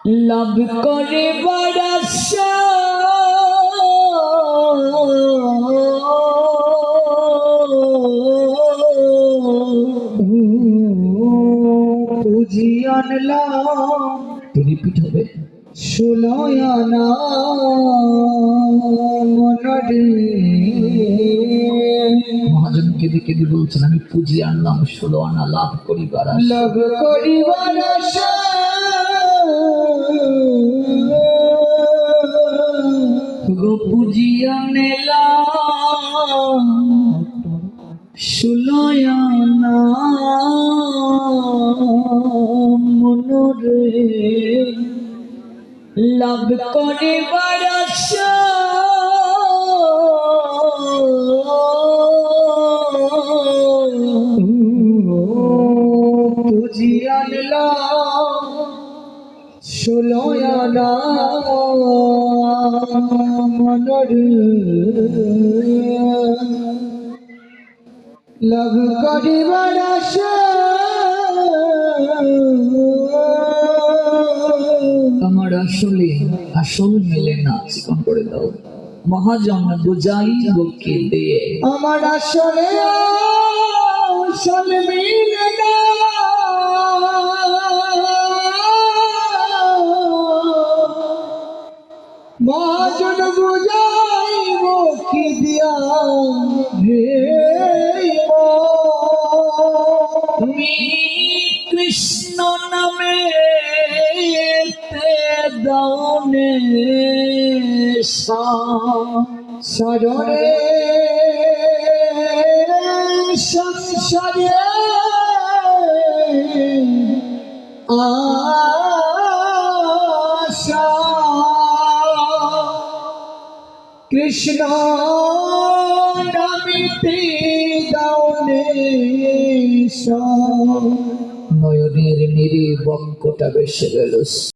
লাভ করে বারাসা পুঁজি আনলাম, রিপিট হবে, 16 আনা মনরে। মহাজনকে দেখে বলছেন, আমি পুঁজি আনলাম 16 আনা, লাভ করিবার আশা, লাভ করিবার আশা গো পুঁজি আনলাম 16 আনা মনরে। লাভ করিবার আশা পুঁজি আনলাম 16 আনা মনরে। লাভ করিবার আশা আমার আসলে আসল মেলে না, চিকন করে দাও মহাজন বুঝাই বকে দিয়ে, আমার আসলে আসল মেলে না, মহাজন বুঝাই বকে দিয়া রে। তুমি কৃষ্ণ নামে দাওনে সারণে সংসারে আশা কৃষ্ণ নামিতে দাওনে নয়নের নিরে বঙ্কটা বেসে গেল।